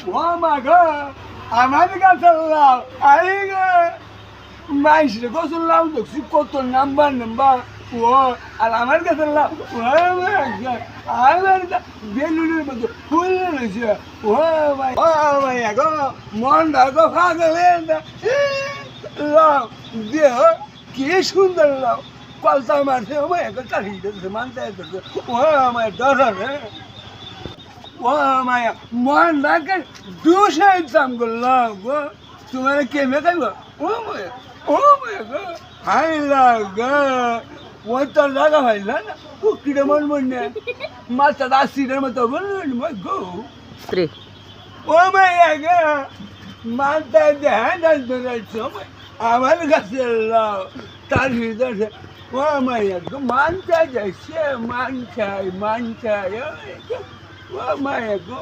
ও মা গো আমার কাছে লাও আই গো মাইসরে গোসল লাও দেখছি কত নাম্বার নাম্বার ও আর আমার কাছে লাও ও মা গো আমার বেলুনের মতো ফুল রয়েছে ও ভাই গো মনটা গো ফাগলে লাও দেহ কি সুন্দর লাও কলতা মারছে ও ভাই গো চালিয়ে দিচ্ছে মানতে ও আমার দরকার ও মায়া মন রাখে দুশো দাম করলাম গো তোমার কেমে খাইব ও মায়া গো হাইলা গো ও তো লাগা ভাইলা না ও কিরে মন মনে মাথা দাসির মতো বললেন গো ও মায়া গো মাথা দেহা দাস বেড়াইছো আমার কাছে লাও তার ভিতরে ও মায়া গো মানটা যাইছে মান চাই ও মায়া গো